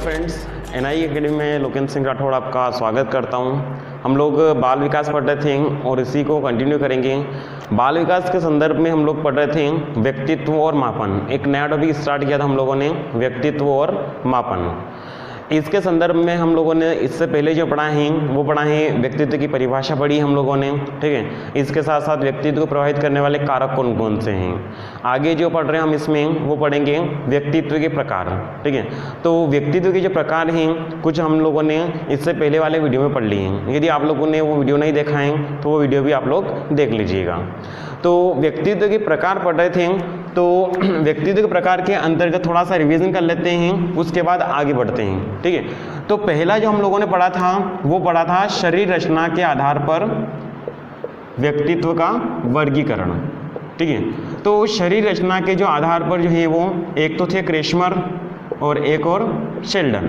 Friends, NI academy में लोकेन्द्र सिंह राठौड़ आपका स्वागत करता हूं। हम लोग बाल विकास पढ़ रहे थे और इसी को कंटिन्यू करेंगे। बाल विकास के संदर्भ में हम लोग पढ़ रहे थे व्यक्तित्व और मापन। एक नया टॉपिक स्टार्ट किया था हम लोगों ने, व्यक्तित्व और मापन। इसके संदर्भ में हम लोगों ने इससे पहले जो पढ़ा है वो पढ़ा है व्यक्तित्व की परिभाषा पढ़ी हम लोगों ने, ठीक है। इसके साथ साथ व्यक्तित्व को प्रभावित करने वाले कारक कौन कौन से हैं। आगे जो पढ़ रहे हैं हम इसमें वो पढ़ेंगे व्यक्तित्व के प्रकार, ठीक है। तो व्यक्तित्व के जो प्रकार हैं कुछ हम लोगों ने इससे पहले वाले वीडियो में पढ़ लिए हैं। यदि आप लोगों ने वो वीडियो नहीं देखा है तो वो वीडियो भी आप लोग देख लीजिएगा। तो व्यक्तित्व के प्रकार पढ़ रहे थे, तो व्यक्तित्व के प्रकार के अंतर्गत थोड़ा सा रिवीजन कर लेते हैं, उसके बाद आगे बढ़ते हैं, ठीक है। तो पहला जो हम लोगों ने पढ़ा था वो पढ़ा था शरीर रचना के आधार पर व्यक्तित्व का वर्गीकरण, ठीक है। तो शरीर रचना के जो आधार पर जो है वो एक तो थे क्रेशमर और एक और शेल्डन,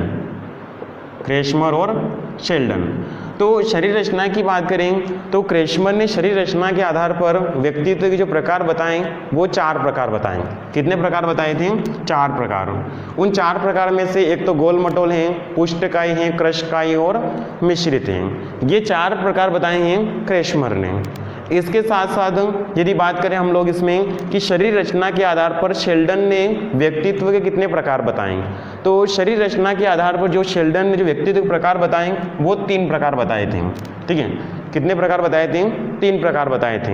क्रेशमर और शेल्डन। तो शरीर रचना की बात करें तो क्रेशमर ने शरीर रचना के आधार पर व्यक्तित्व के जो प्रकार बताएं वो 4 प्रकार बताएं। कितने प्रकार बताए थे? 4 प्रकार। उन 4 प्रकार में से एक तो गोल मटोल हैं, पुष्टकाय हैं, कृशकाय और मिश्रित हैं। ये 4 प्रकार बताए हैं क्रेशमर ने। इसके साथ साथ यदि बात करें हम लोग इसमें कि शरीर रचना के आधार पर शेल्डन ने व्यक्तित्व के कितने प्रकार बताएं, तो शरीर रचना के आधार पर जो शेल्डन ने जो व्यक्तित्व के प्रकार बताएं वो 3 प्रकार बताए थे, ठीक है। कितने प्रकार बताए थे? 3 प्रकार बताए थे।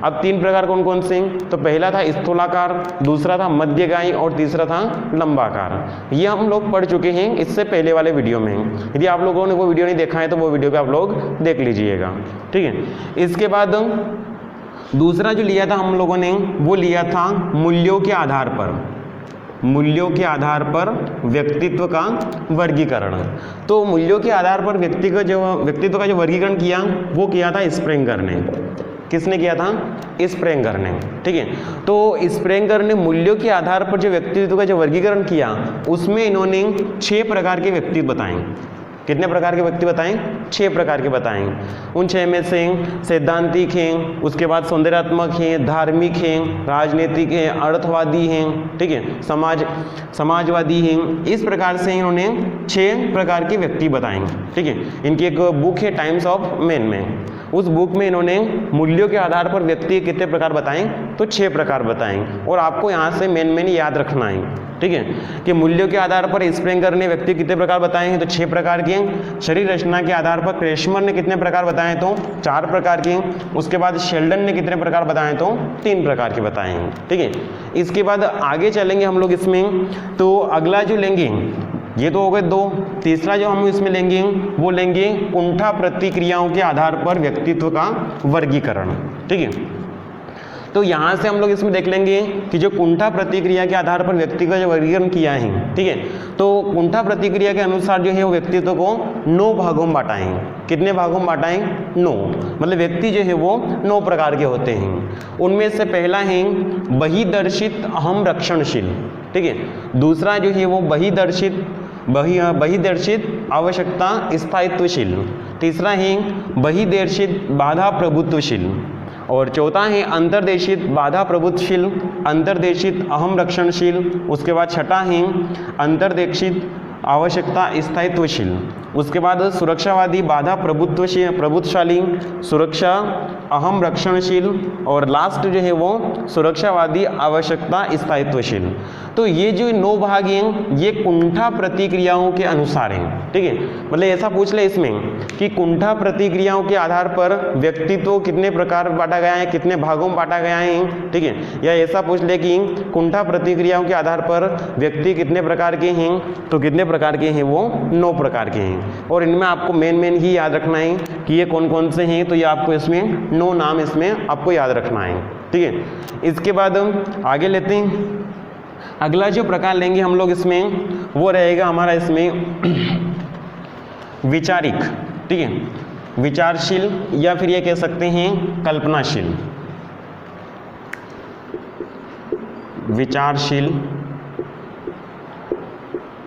अब 3 प्रकार कौन कौन से? तो पहला था स्थूलाकार, दूसरा था मध्यगामी और तीसरा था लंबाकार। ये हम लोग पढ़ चुके हैं इससे पहले वाले वीडियो में। यदि आप लोगों ने वो वीडियो नहीं देखा है तो वो वीडियो भी आप लोग देख लीजिएगा, ठीक है। इसके बाद दूसरा जो लिया था हम लोगों ने वो लिया था मूल्यों के आधार पर, मूल्यों के आधार पर व्यक्तित्व का वर्गीकरण। तो मूल्यों के आधार पर व्यक्तित्व का जो वर्गीकरण किया वो किया था स्प्रेंगर ने। किसने किया था? स्प्रेंगर ने, ठीक है। तो स्प्रेंगर ने मूल्यों के आधार पर जो व्यक्तित्व का जो वर्गीकरण किया उसमें इन्होंने 6 प्रकार के व्यक्तित्व बताए। कितने प्रकार के व्यक्ति बताएं? 6 प्रकार के बताएं। उन 6 में से सैद्धांतिक हैं, उसके बाद सौंदर्यात्मक हैं, धार्मिक हैं, राजनीतिक हैं, अर्थवादी हैं, ठीक है, समाजवादी हैं। इस प्रकार से इन्होंने 6 प्रकार के व्यक्ति बताएं, ठीक है। इनकी एक बुक है टाइम्स ऑफ मैन में, उस बुक में इन्होंने मूल्यों के आधार पर व्यक्ति कितने प्रकार बताएं, तो 6 प्रकार बताएं। और आपको यहाँ से मेन याद रखना है, ठीक है, कि मूल्यों के आधार पर स्प्रेंगर ने व्यक्ति कितने प्रकार बताए हैं, तो 6 प्रकार के। शरीर रचना के आधार पर क्रेशमर ने कितने प्रकार बताए, तो 4 प्रकार के। उसके बाद शेल्डन ने कितने प्रकार बताए, तो 3 प्रकार के बताए हैं, ठीक है। इसके बाद आगे चलेंगे हम लोग इसमें। तो अगला जो लेंगे, ये तो हो गए 2। तीसरा जो हम इसमें लेंगे वो लेंगे कुंठा प्रतिक्रियाओं के आधार पर व्यक्तित्व का वर्गीकरण, ठीक है। तो यहाँ से हम लोग इसमें देख लेंगे कि जो कुंठा प्रतिक्रिया के आधार पर व्यक्ति का जो वर्गीकरण किया है, ठीक है। तो कुंठा प्रतिक्रिया के अनुसार जो है वो व्यक्तित्व को 9 भागों में बांटा है। कितने भागों में बांटा है? 9। मतलब व्यक्ति जो है वो 9 प्रकार के होते हैं। उनमें से पहला है बहिदर्शित अहम रक्षणशील, ठीक है। दूसरा जो है वो बहिदर्शित आवश्यकता स्थायित्वशील। तीसरा है बहिदर्शित बाधा प्रभुत्वशील। और चौथा है अंतर्देशित बाधा प्रभुत्वशील, अंतर्देशित अहम रक्षणशील। उसके बाद छठा है अंतर्देशित आवश्यकता स्थायित्वशील। उसके बाद सुरक्षावादी बाधा प्रभुत्वशाली, सुरक्षा अहम रक्षणशील। और लास्ट जो है वो सुरक्षावादी आवश्यकता स्थायित्वशील। तो ये जो 9 भाग हैं ये कुंठा प्रतिक्रियाओं के अनुसार हैं, ठीक है। मतलब ऐसा पूछ ले इसमें कि कुंठा प्रतिक्रियाओं के आधार पर व्यक्तित्व कितने प्रकार बांटा गया है, कितने भागों में बांटा गया है, ठीक है। या ऐसा पूछ ले कि कुंठा प्रतिक्रियाओं के आधार पर व्यक्ति कितने प्रकार के हैं, तो कितने प्रकार के हैं, वो 9 प्रकार के हैं। और इनमें आपको मेन ही याद रखना है कि ये कौन कौन से हैं। तो ये आपको इसमें 9 नाम इसमें आपको याद रखना है, ठीक है। इसके बाद आगे लेते हैं। अगला जो प्रकार लेंगे हम लोग इसमें वो रहेगा हमारा इसमें विचारिक, ठीक है, विचारशील, या फिर ये कह सकते हैं कल्पनाशील। विचारशील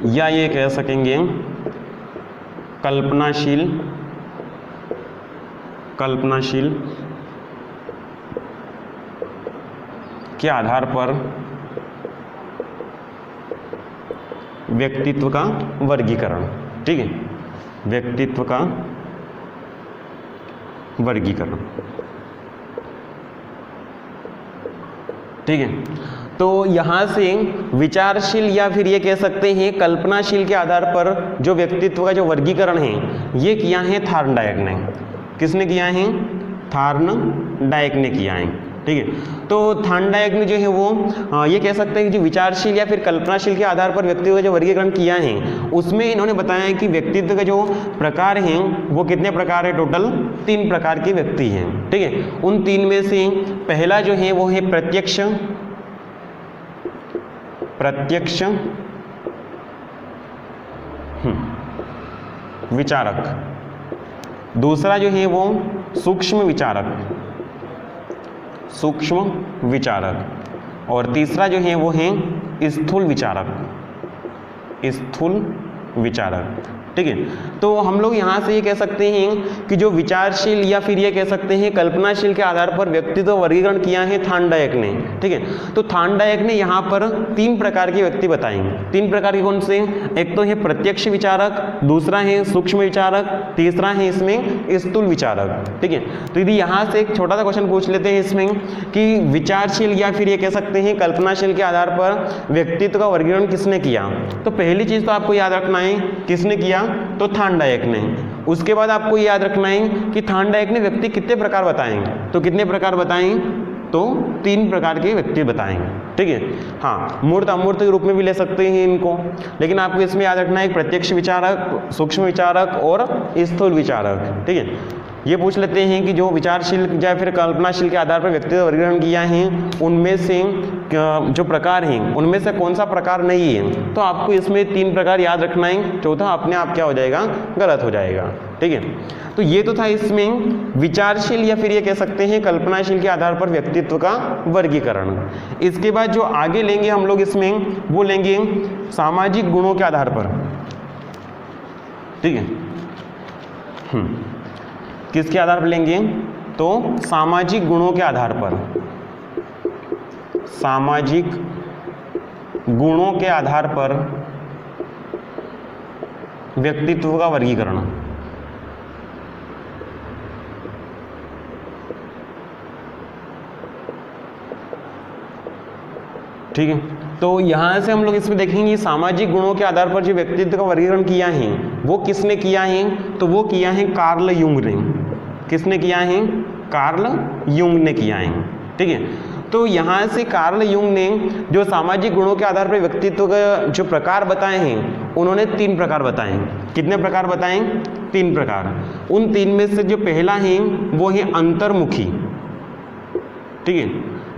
या ये कह सकेंगे कल्पनाशील के आधार पर व्यक्तित्व का वर्गीकरण, ठीक है, व्यक्तित्व का वर्गीकरण, ठीक है। तो यहाँ से विचारशील या फिर ये कह सकते हैं कल्पनाशील के आधार पर जो व्यक्तित्व का जो वर्गीकरण है ये किया है थॉर्नडाइक ने। किसने किया है? थॉर्नडाइक ने किया है, ठीक है। तो थॉर्नडाइक ने जो है वो ये कह सकते हैं कि जो विचारशील या फिर कल्पनाशील के आधार पर व्यक्तित्व का जो वर्गीकरण किया है उसमें इन्होंने बताया है कि व्यक्तित्व के जो प्रकार हैं वो कितने प्रकार है? टोटल 3 प्रकार के व्यक्ति हैं, ठीक है। उन 3 में से पहला जो है वो है प्रत्यक्ष विचारक, दूसरा जो है वो सूक्ष्म विचारक और तीसरा जो है वो है स्थूल विचारक, ठीक है। तो हम लोग यहाँ से ये कह सकते हैं कि जो विचारशील या फिर ये कह सकते हैं कल्पनाशील के आधार पर व्यक्तित्व वर्गीकरण किया है थॉर्नडाइक ने, ठीक है। तो थॉर्नडाइक ने यहाँ पर 3 प्रकार के व्यक्ति बताएंगे। 3 प्रकार के कौन से? एक तो है प्रत्यक्ष विचारक, दूसरा है सूक्ष्म विचारक, तीसरा है इसमें स्थूल विचारक, ठीक है। तो यदि यहाँ से एक छोटा सा क्वेश्चन पूछ लेते हैं इसमें कि विचारशील या फिर ये कह सकते हैं कल्पनाशील के आधार पर व्यक्तित्व का वर्गीकरण किसने किया? तो पहली चीज तो आपको याद रखना है किसने किया? तो थॉर्नडाइक ने। उसके बाद आपको याद रखना है कि थॉर्नडाइक ने व्यक्ति कितने प्रकार बताएंगे? तो कितने प्रकार बताएं? तो 3 प्रकार के व्यक्ति बताएंगे, ठीक है। हाँ, मूर्त अमूर्त के रूप में भी ले सकते हैं इनको, लेकिन आपको इसमें याद रखना है प्रत्यक्ष विचारक, सूक्ष्म विचारक और स्थूल विचारक, ठीक है। ये पूछ लेते हैं कि जो विचारशील या फिर कल्पनाशील के आधार पर व्यक्तित्व वर्गीकरण किया है उनमें से जो प्रकार हैं उनमें से कौन सा प्रकार नहीं है? तो आपको इसमें 3 प्रकार याद रखना है, चौथा अपने आप क्या हो जाएगा? गलत हो जाएगा, ठीक है। तो ये तो था इसमें विचारशील या फिर ये कह सकते हैं कल्पनाशील के आधार पर व्यक्तित्व का वर्गीकरण। इसके बाद जो आगे लेंगे हम लोग इसमें वो लेंगे सामाजिक गुणों के आधार पर, ठीक है। किसके आधार पर लेंगे? तो सामाजिक गुणों के आधार पर, सामाजिक गुणों के आधार पर व्यक्तित्व का वर्गीकरण, ठीक है। तो यहाँ से हम लोग इसमें देखेंगे सामाजिक गुणों के आधार पर जो व्यक्तित्व का वर्गीकरण किया है वो किसने किया है? तो वो किया है कार्ल युंग ने। किसने किया है? कार्ल युंग ने किया है, ठीक है। तो यहाँ से कार्ल युंग ने जो सामाजिक गुणों के आधार पर व्यक्तित्व का जो प्रकार बताए हैं उन्होंने 3 प्रकार बताए हैं। कितने प्रकार बताए? 3 प्रकार। उन 3 में से जो पहला है वो है अंतर्मुखी, ठीक है।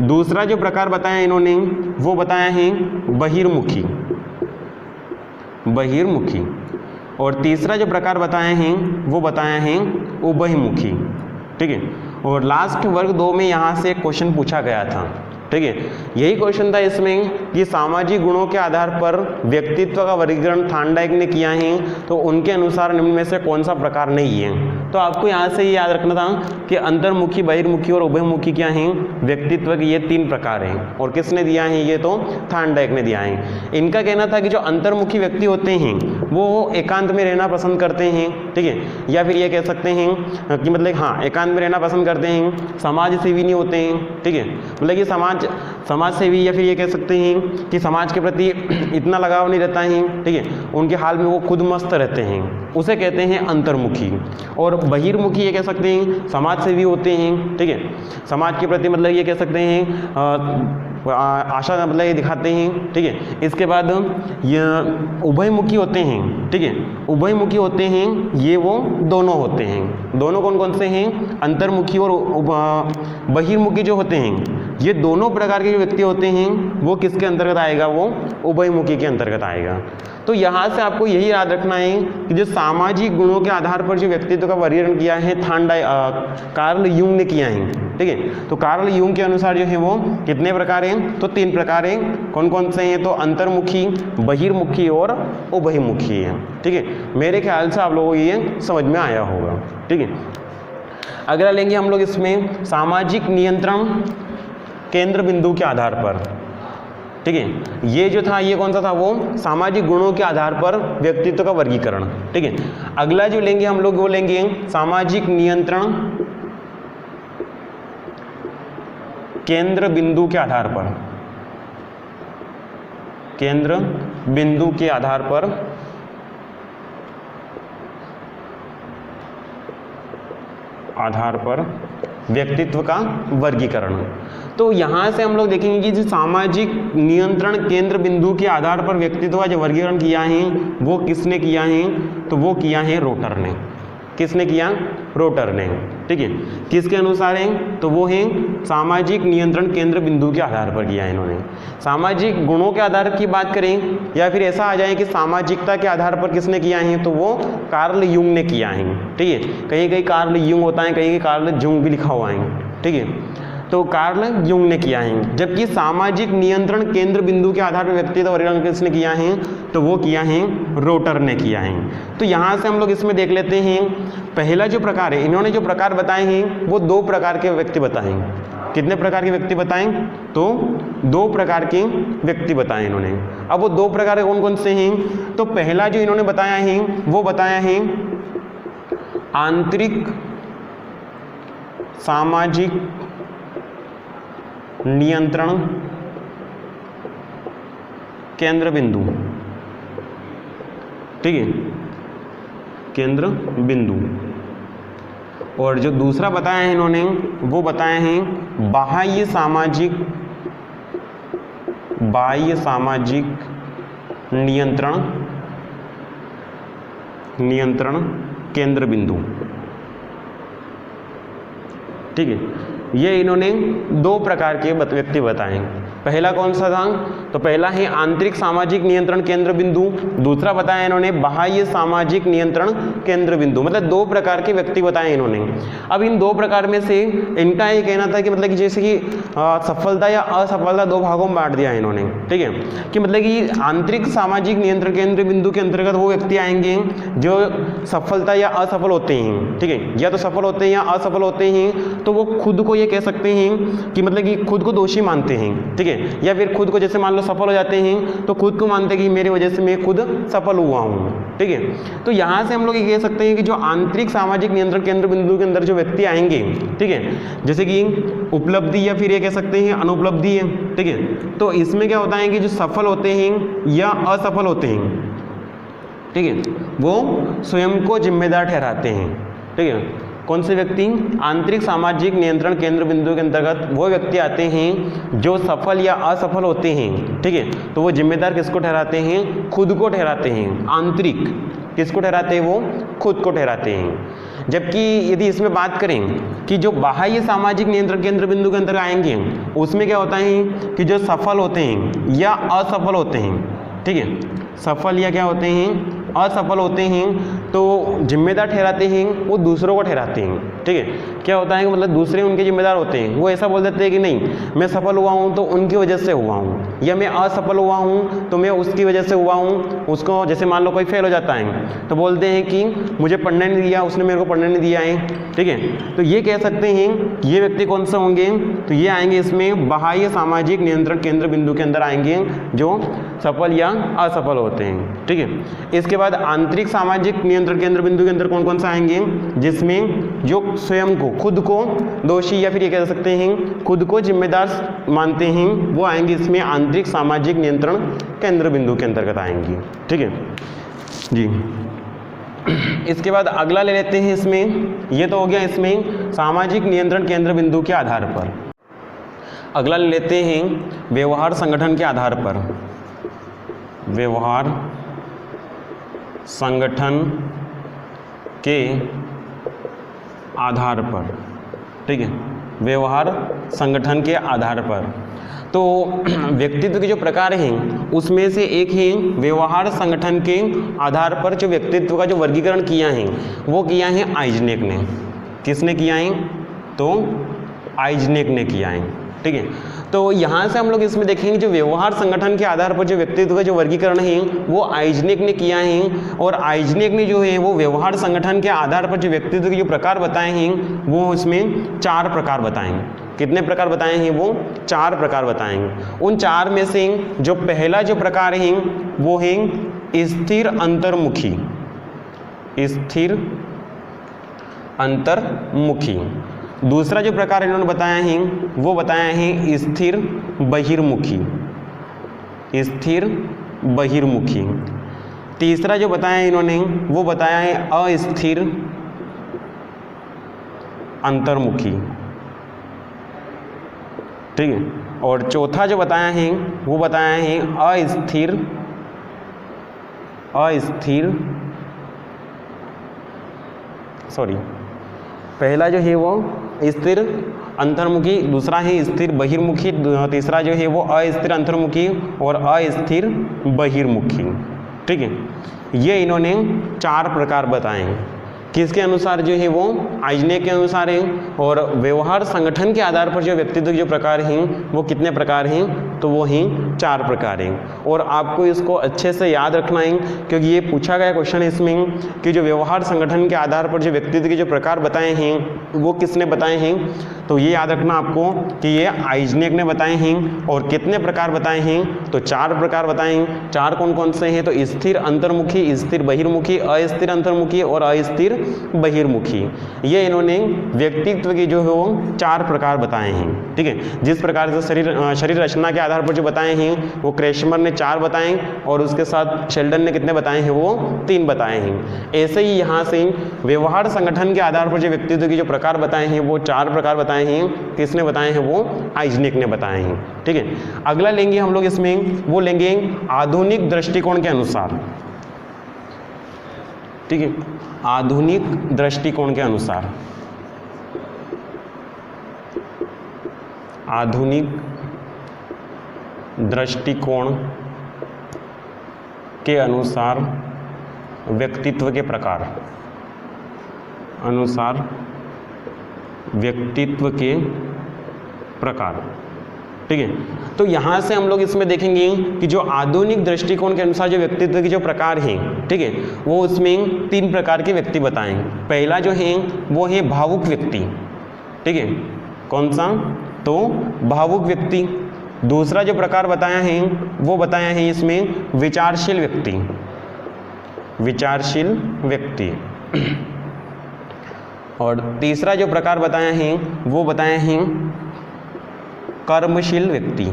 दूसरा जो प्रकार बताया इन्होंने वो बताया है बहिर्मुखी और तीसरा जो प्रकार बताए हैं वो बताया है उभयमुखी, ठीक है। और लास्ट वर्ग 2 में यहाँ से एक क्वेश्चन पूछा गया था, ठीक है। यही क्वेश्चन था इसमें कि सामाजिक गुणों के आधार पर व्यक्तित्व का वर्गीकरण थॉर्नडाइक ने किया है तो उनके अनुसार निम्न में से कौन सा प्रकार नहीं है? तो आपको यहाँ से ये याद रखना था कि अंतर्मुखी, बहिर्मुखी और उभयमुखी क्या हैं? व्यक्तित्व के ये 3 प्रकार हैं। और किसने दिया है? ये तो थॉर्नडाइक ने दिया है। इनका कहना था कि जो अंतर्मुखी व्यक्ति होते हैं वो एकांत में रहना पसंद करते हैं, ठीक है। या फिर ये कह सकते हैं कि मतलब हाँ एकांत में रहना पसंद करते हैं, समाज सेवी नहीं होते हैं, ठीक है। मतलब कि समाज सेवी या फिर ये कह सकते हैं कि समाज के प्रति इतना लगाव नहीं रहता है, ठीक है। उनके हाल में वो खुद मस्त रहते हैं, उसे कहते हैं अंतर्मुखी। और बहिर्मुखी ये कह सकते हैं समाज सेवी होते हैं, ठीक है। समाज के प्रति मतलब ये कह सकते हैं आशा मतलब ये दिखाते हैं, ठीक है। इसके बाद ये उभयमुखी होते हैं, ठीक है। उभयमुखी होते हैं ये वो दोनों होते हैं। दोनों कौन कौन से हैं? अंतर्मुखी और बहिर्मुखी जो होते हैं ये दोनों प्रकार के जो व्यक्ति होते हैं वो किसके अंतर्गत आएगा? वो उभयमुखी के अंतर्गत आएगा। तो यहाँ से आपको यही याद रखना है कि जो सामाजिक गुणों के आधार पर जो व्यक्तित्व का वर्गीकरण किया है कार्ल युंग ने किया है, ठीक है। तो कार्ल युंग के अनुसार जो है वो कितने प्रकार हैं? तो 3 प्रकार हैं। कौन कौन से हैं? तो अंतर्मुखी, बहिर्मुखी और उभयमुखी है, ठीक है। मेरे ख्याल से आप लोगों को ये समझ में आया होगा, ठीक है। अगला लेंगे हम लोग इसमें सामाजिक नियंत्रण केंद्र बिंदु के आधार पर, ठीक ठीक है। ये जो था ये कौन सा था, वो सामाजिक गुणों के आधार पर व्यक्तित्व का वर्गीकरण, ठीक है। अगला जो लेंगे हम लोग वो लेंगे सामाजिक नियंत्रण केंद्र बिंदु के आधार पर, केंद्र बिंदु के आधार पर व्यक्तित्व का वर्गीकरण। तो यहाँ से हम लोग देखेंगे कि जो सामाजिक नियंत्रण केंद्र बिंदु के आधार पर व्यक्तित्व का जो वर्गीकरण किया है वो किसने किया है, तो वो किया है रोटर ने। किसने किया, रोटर ने, ठीक है। किसके अनुसार है, तो वो है सामाजिक नियंत्रण केंद्र बिंदु के आधार पर किया है इन्होंने। सामाजिक गुणों के आधार की बात करें या फिर ऐसा आ जाए कि सामाजिकता के आधार पर किसने किया है, तो वो कार्ल युंग ने किया है, ठीक है। कहीं कहीं कार्ल युंग होता है, कहीं कहीं कार्ल जुंग भी लिखा हुआ है, ठीक है। तो कार्ल युंग ने किया है। जबकि सामाजिक नियंत्रण केंद्र बिंदु के आधार पर व्यक्तित्व वर्गीकरण किसने किया है, तो वो किया है रोटर ने किया है। तो यहाँ से हम लोग इसमें देख लेते हैं पहला जो प्रकार है, इन्होंने जो प्रकार बताए हैं वो 2 प्रकार के व्यक्ति बताए। कितने प्रकार के व्यक्ति बताएं, तो 2 प्रकार के व्यक्ति बताए इन्होंने। अब वो 2 प्रकार कौन कौन से हैं, तो पहला जो इन्होंने बताया है वो बताया है आंतरिक सामाजिक नियंत्रण केंद्र बिंदु, ठीक है, केंद्र बिंदु। और जो दूसरा बताया है इन्होंने वो बताया है बाह्य सामाजिक नियंत्रण केंद्र बिंदु, ठीक है। ये इन्होंने 2 प्रकार के व्यक्ति बताए। पहला कौन सा था, तो पहला है आंतरिक सामाजिक नियंत्रण केंद्र बिंदु, दूसरा बताया इन्होंने बाह्य सामाजिक नियंत्रण केंद्र बिंदु। मतलब 2 प्रकार के व्यक्ति बताए इन्होंने। अब इन 2 प्रकार में से इनका ये कहना था कि मतलब कि जैसे कि सफलता या असफलता 2 भागों में बांट दिया है इन्होंने, ठीक है। कि मतलब कि आंतरिक सामाजिक नियंत्रण केंद्र बिंदु के अंतर्गत वो व्यक्ति आएंगे जो सफलता या असफल होते हैं, ठीक है। या तो सफल होते हैं या असफल होते हैं, तो वो खुद को ये कह सकते हैं कि मतलब कि खुद को दोषी मानते हैं, ठीक है। या फिर खुद को जैसे मान लो सफल हो जाते हैं तो खुद को मानते हैं कि मेरी वजह से मैं खुद सफल हुआ हूँ, ठीक है। तो यहाँ से हम लोग ये कह सकते हैं कि जो आंतरिक सामाजिक नियंत्रण केंद्र बिंदु के अंदर जो व्यक्ति आएंगे, ठीक है, जैसे कि उपलब्धि या फिर ये कह सकते हैं अनुपलब्धि है, ठीक है। तो इसमें क्या होता है कि जो सफल होते हैं या असफल होते हैं, ठीक है, वो स्वयं को जिम्मेदार ठहराते हैं, ठीक है। कौन से व्यक्ति, आंतरिक सामाजिक नियंत्रण केंद्र बिंदु के अंतर्गत वो व्यक्ति आते हैं जो सफल या असफल होते हैं, ठीक है। तो वो जिम्मेदार किसको ठहराते हैं, खुद को ठहराते हैं। आंतरिक किसको ठहराते हैं, वो खुद को ठहराते हैं। जबकि यदि इसमें बात करें कि जो बाह्य सामाजिक नियंत्रण केंद्र बिंदु के अंदर आएंगे उसमें क्या होता है कि जो सफल होते हैं या असफल होते हैं, ठीक है, सफल या क्या होते हैं, असफल होते हैं, तो जिम्मेदार ठहराते हैं वो दूसरों को ठहराते हैं, ठीक है। क्या होता है कि मतलब दूसरे उनके जिम्मेदार होते हैं। वो ऐसा बोल देते हैं कि नहीं मैं सफल हुआ हूँ तो उनकी वजह से हुआ हूँ, या मैं असफल हुआ हूँ तो मैं उसकी वजह से हुआ हूँ। उसको जैसे मान लो कोई फेल हो जाता है तो बोलते हैं कि मुझे पढ़ने नहीं दिया, उसने मेरे को पढ़ने नहीं दिया है, ठीक है। तो ये कह सकते हैं ये व्यक्ति कौन से होंगे, तो ये आएंगे इसमें बाह्य सामाजिक नियंत्रण केंद्र बिंदु के अंदर आएंगे जो सफल या असफल होते हैं, ठीक है। इसके बाद आंतरिक सामाजिक नियंत्रण केंद्र बिंदु के अंदर कौन कौन सा आएंगे, जिसमें जो स्वयं को, खुद को दोषी या फिर ये कह सकते हैं खुद को जिम्मेदार मानते हैं, वो आएंगे इसमें आंतरिक सामाजिक नियंत्रण केंद्र बिंदु के अंतर्गत आएंगे, ठीक है जी। इसके बाद अगला ले लेते हैं इसमें, ये तो हो गया इसमें सामाजिक नियंत्रण केंद्र बिंदु के आधार पर। अगला ले लेते हैं व्यवहार संगठन के आधार पर, व्यवहार संगठन के आधार पर, ठीक है, व्यवहार संगठन के आधार पर। तो व्यक्तित्व के जो प्रकार हैं उसमें से एक है व्यवहार संगठन के आधार पर जो व्यक्तित्व का जो वर्गीकरण किया है वो किया है आइजनेक ने। किसने किया है, तो आइजनेक ने किया है, ठीक है। तो यहाँ से हम लोग इसमें देखेंगे जो व्यवहार संगठन के आधार पर जो व्यक्तित्व का जो वर्गीकरण है वो आइजनेक ने किया है, और आइजनेक ने जो है वो व्यवहार संगठन के आधार पर जो व्यक्तित्व के जो प्रकार बताए हैं वो इसमें 4 प्रकार बताएंगे। कितने प्रकार बताए हैं? वो 4 प्रकार बताएंगे। उन 4 में से जो पहला जो प्रकार है वो है स्थिर अंतर्मुखी, स्थिर अंतर्मुखी। दूसरा जो प्रकार इन्होंने बताया है वो बताया है स्थिर बहिर्मुखी, स्थिर बहिर्मुखी। तीसरा जो बताया इन्होंने वो बताया है अस्थिर अंतर्मुखी, ठीक है। और चौथा जो बताया है वो बताया है अस्थिर पहला जो है वो स्थिर अंतर्मुखी, दूसरा है स्थिर बहिर्मुखी, तीसरा जो है वो अस्थिर अंतर्मुखी और अस्थिर बहिर्मुखी, ठीक है। ये इन्होंने 4 प्रकार बताए हैं। किसके अनुसार? जो है वो आइजनेक के अनुसार है। और व्यवहार संगठन के आधार पर जो व्यक्तित्व के जो प्रकार हैं वो कितने प्रकार हैं? तो वो हैं 4 प्रकार हैं। और आपको इसको अच्छे से याद रखना है क्योंकि ये पूछा गया क्वेश्चन इसमें कि जो व्यवहार संगठन के आधार पर जो व्यक्तित्व के जो प्रकार बताए हैं वो किसने बताए हैं। तो ये याद रखना आपको कि ये आइजनेक ने बताए हैं। और कितने प्रकार बताए हैं? तो 4 प्रकार बताए हैं। 4 कौन कौन से हैं? तो स्थिर अंतर्मुखी, स्थिर बहिर्मुखी, अस्थिर अंतर्मुखी और अस्थिर बहिर्मुखी। ये इन्होंने व्यक्तित्व के जो है वो 4 प्रकार बताए हैं, ठीक है। जिस प्रकार से शरीर रचना के आधार पर जो बताए हैं वो क्रेशमर ने 4 बताए और उसके साथ शेल्डन ने कितने बताए हैं? वो 3 बताए हैं। ऐसे ही यहाँ से व्यवहार संगठन के आधार पर जो व्यक्तित्व के जो प्रकार बताए हैं वो 4 प्रकार बताए हैं। किसने बताए हैं? वो आइजनेक ने बताए हैं, ठीक है। अगला लेंगे हम लोग इसमें, वो लेंगे आधुनिक दृष्टिकोण के अनुसार, ठीक है। आधुनिक दृष्टिकोण के अनुसार, आधुनिक दृष्टिकोण के अनुसार व्यक्तित्व के प्रकार, अनुसार व्यक्तित्व के प्रकार, ठीक है। तो यहाँ से हम लोग इसमें देखेंगे कि जो आधुनिक दृष्टिकोण के अनुसार जो व्यक्तित्व के जो प्रकार हैं, ठीक है, वो उसमें 3 प्रकार के व्यक्ति बताएं। पहला जो है वो है भावुक व्यक्ति, ठीक है। कौन सा? तो भावुक व्यक्ति। दूसरा जो प्रकार बताया है वो बताया है इसमें विचारशील व्यक्ति, विचारशील व्यक्ति। और तीसरा जो प्रकार बताया है वो बताया है कर्मशील व्यक्ति,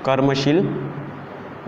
कर्मशील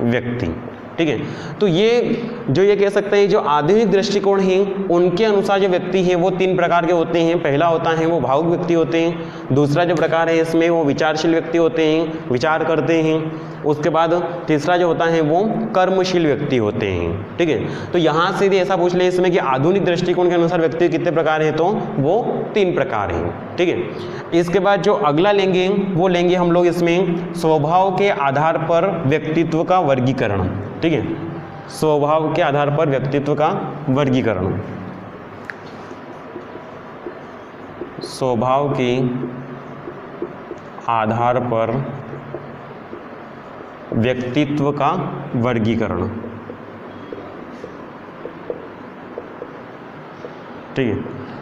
व्यक्ति, ठीक है। तो ये कह सकते हैं जो आधुनिक दृष्टिकोण है उनके अनुसार जो व्यक्ति है वो 3 प्रकार के होते हैं। पहला होता है वो भावुक व्यक्ति होते हैं। दूसरा जो प्रकार है इसमें वो विचारशील व्यक्ति होते हैं, विचार करते हैं। उसके बाद तीसरा जो होता है वो कर्मशील व्यक्ति होते हैं, ठीक है। तो यहाँ से भी ऐसा पूछ ले इसमें कि आधुनिक दृष्टिकोण के अनुसार व्यक्ति कितने प्रकार हैं, तो वो 3 प्रकार हैं, ठीक है। इसके बाद जो अगला लेंगे वो लेंगे हम लोग इसमें स्वभाव के आधार पर व्यक्तित्व का वर्गीकरण, ठीक है। स्वभाव के आधार पर व्यक्तित्व का वर्गीकरण, स्वभाव के आधार पर व्यक्तित्व का वर्गीकरण, ठीक है।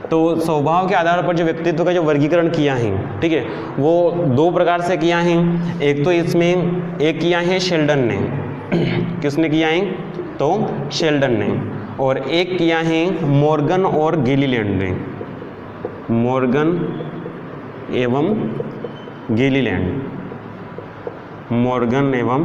तो स्वभाव के आधार पर जो व्यक्तित्व का जो वर्गीकरण किया है, ठीक है, वो 2 प्रकार से किया है। एक तो इसमें एक किया है शेल्डन ने, किसने किया है? तो शेल्डन ने। और एक किया है मॉर्गन और गैलीलैंड ने, मॉर्गन एवं गैलीलैंड, मॉर्गन एवं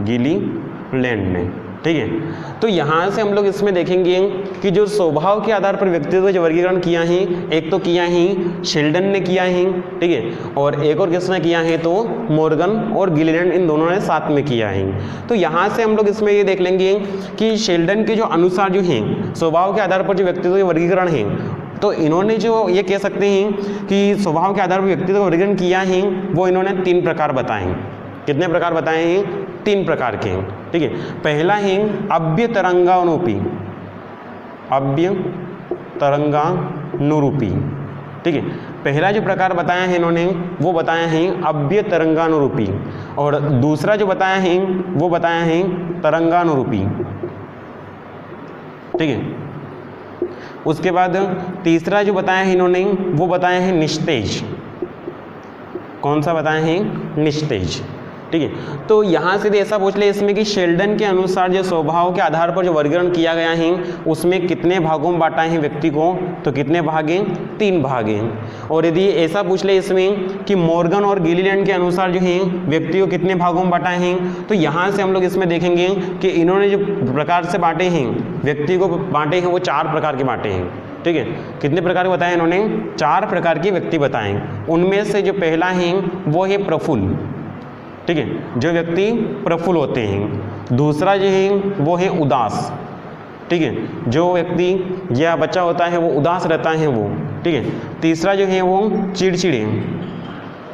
गैलीलैंड ने, ठीक है। तो यहाँ से हम लोग इसमें देखेंगे कि जो स्वभाव के आधार पर व्यक्तित्व का जो वर्गीकरण किया है, एक तो किया है शेल्डन ने किया है, ठीक है, और एक और किसने किया है? तो मॉर्गन और गैलीलैंड, इन दोनों ने साथ में किया है। तो यहाँ से हम लोग इसमें ये देख लेंगे कि शेल्डन के जो अनुसार जो है स्वभाव के आधार पर जो व्यक्तित्व का वर्गीकरण है, तो इन्होंने जो ये कह सकते हैं कि स्वभाव के आधार पर व्यक्तित्व का वर्गीकरण किया है वो इन्होंने 3 प्रकार बताए हैं। कितने प्रकार बताए हैं? 3 प्रकार के हैं, ठीक है। पहला है अव्य तरंगानुरूपी, अव्य तरंगानुरूपी, ठीक है। पहला जो प्रकार बताया है इन्होंने वो बताया है अव्यय तरंगानुरूपी, और दूसरा जो बताया है वो बताया है तरंगानुरूपी, ठीक है। उसके बाद तीसरा जो बताया है इन्होंने वो बताया है निस्तेज। कौन सा बताया है? निस्तेज, ठीक है। तो यहाँ से ऐसा पूछ ले इसमें कि शेल्डन के अनुसार जो स्वभाव के आधार पर जो वर्गीकरण किया गया है उसमें कितने भागों में बांटा है व्यक्ति को, तो कितने भाग हैं? 3 भाग हैं। और यदि ऐसा पूछ ले इसमें कि मॉर्गन और गिलीलैंड के अनुसार जो है व्यक्ति को कितने भागों में बांटा है, तो यहाँ से हम लोग इसमें देखेंगे कि इन्होंने जो प्रकार से बांटे हैं व्यक्ति को बांटे हैं वो 4 प्रकार के बांटे हैं, ठीक है। कितने प्रकार के बताए इन्होंने? 4 प्रकार के व्यक्ति बताएं। उनमें से जो पहला है वो है प्रफुल्ल, ठीक है, जो व्यक्ति प्रफुल्ल होते हैं। दूसरा जो है वो है उदास, ठीक है, जो व्यक्ति या बच्चा होता है वो उदास रहता है वो, ठीक है। तीसरा जो है वो चिड़चिड़े,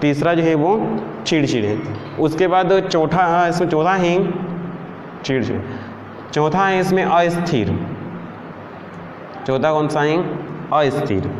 तीसरा जो है वो चिड़चिड़े। उसके बाद चौथा, इसमें चौथा है चिड़चिड़े, चौथा है इसमें अस्थिर। चौथा कौन सा है? अस्थिर।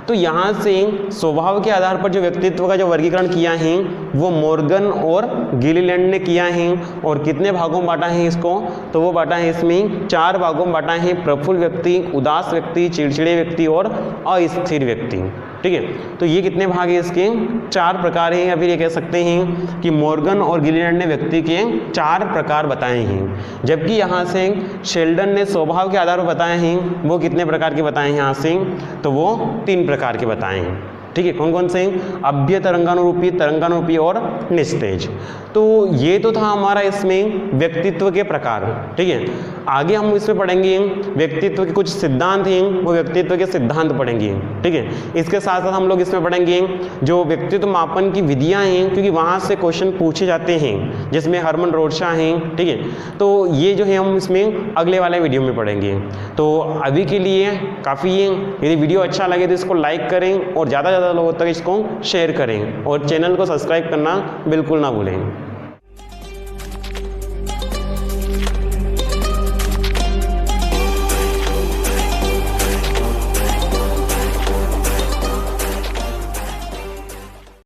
तो यहाँ से स्वभाव के आधार पर जो व्यक्तित्व का जो वर्गीकरण किया है वो मॉर्गन और गिलीलैंड ने किया है। और कितने भागों में बांटा है इसको? तो वो बांटा है इसमें 4 भागों में बांटा है, प्रफुल्ल व्यक्ति, उदास व्यक्ति, चिड़चिड़े व्यक्ति और अस्थिर व्यक्ति, ठीक है। तो ये कितने भाग हैं इसके? 4 प्रकार हैं, या फिर ये कह सकते हैं कि मॉर्गन और गिलीलैंड ने व्यक्ति के 4 प्रकार बताए हैं। जबकि यहाँ से शेल्डन ने स्वभाव के आधार पर बताए हैं वो कितने प्रकार के बताए हैं यहाँ से? तो वो 3 प्रकार के बताए हैं, ठीक है। कौन कौन से? अव्यय तरंगानुरूपी और निस्तेज। तो ये तो था हमारा इसमें व्यक्तित्व के प्रकार, ठीक है। आगे हम इसमें पढ़ेंगे व्यक्तित्व के कुछ सिद्धांत हैं, वो व्यक्तित्व के सिद्धांत पढ़ेंगे, ठीक है। इसके साथ साथ हम लोग इसमें पढ़ेंगे जो व्यक्तित्व मापन की विधियां हैं, क्योंकि वहाँ से क्वेश्चन पूछे जाते हैं, जिसमें हरमन रोडशा हैं, ठीक है। तो ये जो है हम इसमें अगले वाले वीडियो में पढ़ेंगे। तो अभी के लिए काफ़ी है। यदि वीडियो अच्छा लगे तो इसको लाइक करें और ज़्यादा लोगों तक इसको शेयर करें, और चैनल को सब्सक्राइब करना बिल्कुल ना भूलें।